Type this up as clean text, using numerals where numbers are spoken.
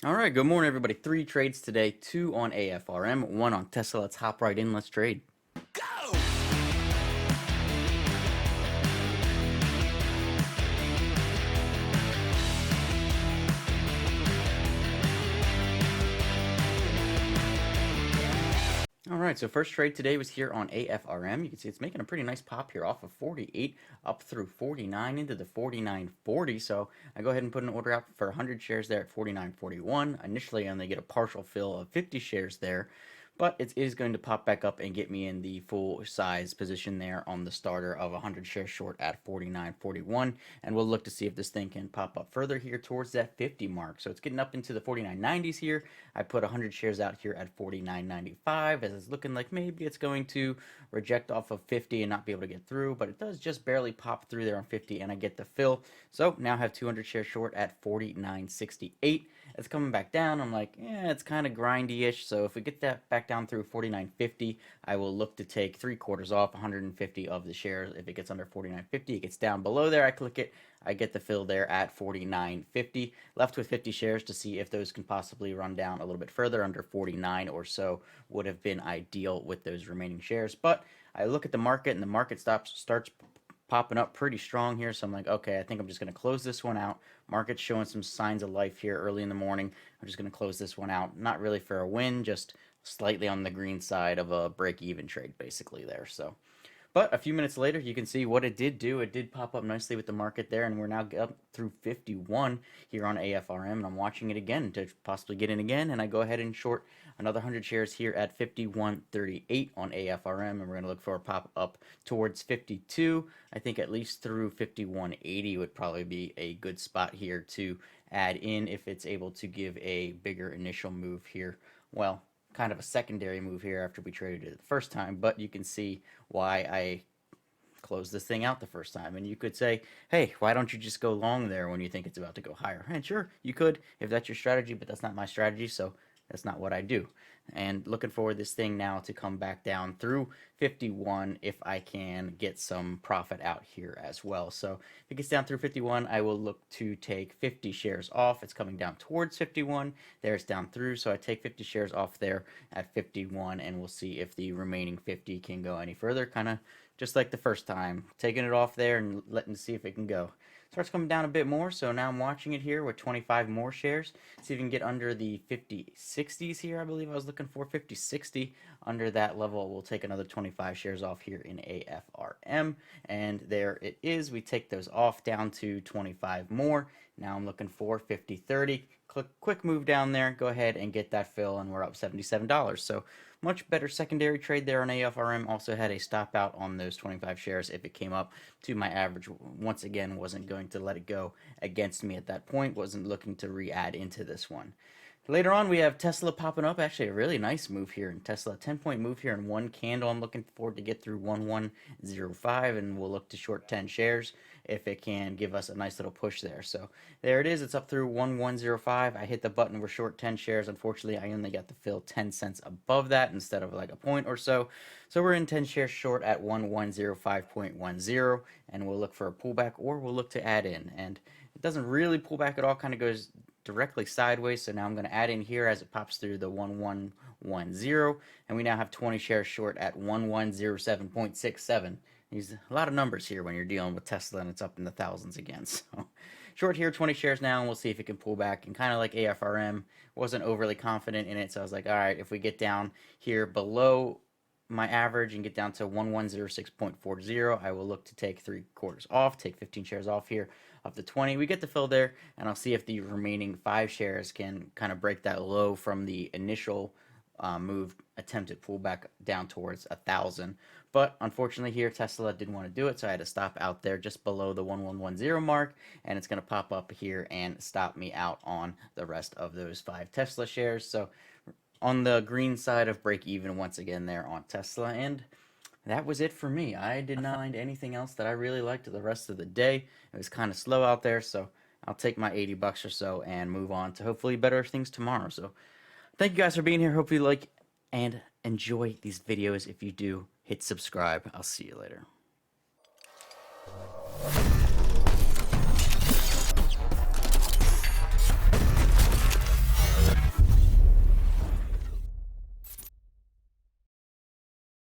All right, good morning, everybody. Three trades today, two on AFRM, one on Tesla. Let's hop right in. Let's trade. Go! All right, so first trade today was here on AFRM. You can see it's making a pretty nice pop here off of 48 up through 49 into the 49.40. So I go ahead and put an order out for 100 shares there at 49.41. Initially, I only get a partial fill of 50 shares there, but it is going to pop back up and get me in the full size position there on the starter of 100 shares short at 49.41. And we'll look to see if this thing can pop up further here towards that 50 mark. So it's getting up into the 49.90s here. I put 100 shares out here at 49.95 as it's looking like maybe it's going to reject off of 50 and not be able to get through, but it does just barely pop through there on 50 and I get the fill. So now I have 200 shares short at 49.68. It's coming back down. I'm like, yeah, it's kind of grindy-ish. So if we get that back down through 49.50, I will look to take 3/4 off 150 of the shares. If it gets under 49.50, it gets down below there. I click it. I get the fill there at 49.50. Left with 50 shares to see if those can possibly run down a little bit further under 49 or so would have been ideal with those remaining shares. But I look at the market and the market starts popping up pretty strong here. So I'm like, okay, I think I'm just going to close this one out. Market's showing some signs of life here early in the morning. I'm just going to close this one out. Not really for a win, just slightly on the green side of a break-even trade basically there. So, but a few minutes later, you can see what it did do. It did pop up nicely with the market there, and we're now up through 51 here on AFRM, and I'm watching it again to possibly get in again, and I go ahead and short another 100 shares here at 51.38 on AFRM, and we're going to look for a pop up towards 52. I think at least through 51.80 would probably be a good spot here to add in if it's able to give a bigger initial move here. Well, kind of a secondary move here after we traded it the first time, but you can see why I closed this thing out the first time. And you could say, hey, why don't you just go long there when you think it's about to go higher? And sure, you could if that's your strategy, but that's not my strategy, so that's not what I do. And looking for this thing now to come back down through 51 if I can get some profit out here as well. So if it gets down through 51, I will look to take 50 shares off. It's coming down towards 51. There it's down through, so I take 50 shares off there at 51, and we'll see if the remaining 50 can go any further. Kind of just like the first time, taking it off there and letting to see if it can go. Starts coming down a bit more, so now I'm watching it here with 25 more shares. See if we can get under the 50-60s here. I believe I was looking for 50-60. Under that level, we'll take another 25 shares off here in AFRM. And there it is. We take those off down to 25 more. Now I'm looking for 50-30. Quick move down there. Go ahead and get that fill, and we're up $77. So much better secondary trade there on AFRM. Also had a stop out on those 25 shares if it came up to my average. Once again, wasn't going to let it go against me at that point. Wasn't looking to re-add into this one. Later on, we have Tesla popping up. Actually, a really nice move here in Tesla. 10-point move here in one candle. I'm looking forward to get through 1105, and we'll look to short 10 shares if it can give us a nice little push there. So there it is. It's up through 1105. I hit the button. We're short 10 shares. Unfortunately, I only got the fill 10 cents above that instead of like a point or so. So we're in 10 shares short at 1105.10, and we'll look for a pullback or we'll look to add in. And it doesn't really pull back at all. Kind of goes directly sideways. So now I'm going to add in here as it pops through the 1110, and we now have 20 shares short at 1107.67. These a lot of numbers here when you're dealing with Tesla, and it's up in the thousands again. So short here, 20 shares now, and we'll see if it can pull back. And kind of like AFRM, wasn't overly confident in it, so I was like, all right, if we get down here below my average and get down to 1106.40, I will look to take 3/4 off, take 15 shares off here of the 20. We get the fill there, and I'll see if the remaining 5 shares can kind of break that low from the initial move attempted pullback down towards 1,000. But unfortunately here, Tesla didn't want to do it, so I had to stop out there just below the 1110 mark, and it's going to pop up here and stop me out on the rest of those 5 Tesla shares. So on the green side of break even once again there on Tesla, and that was it for me. I did not find anything else that I really liked the rest of the day. It was kind of slow out there, so I'll take my 80 bucks or so and move on to hopefully better things tomorrow. So thank you guys for being here. Hope you like and enjoy these videos. If you do, hit subscribe. I'll see you later.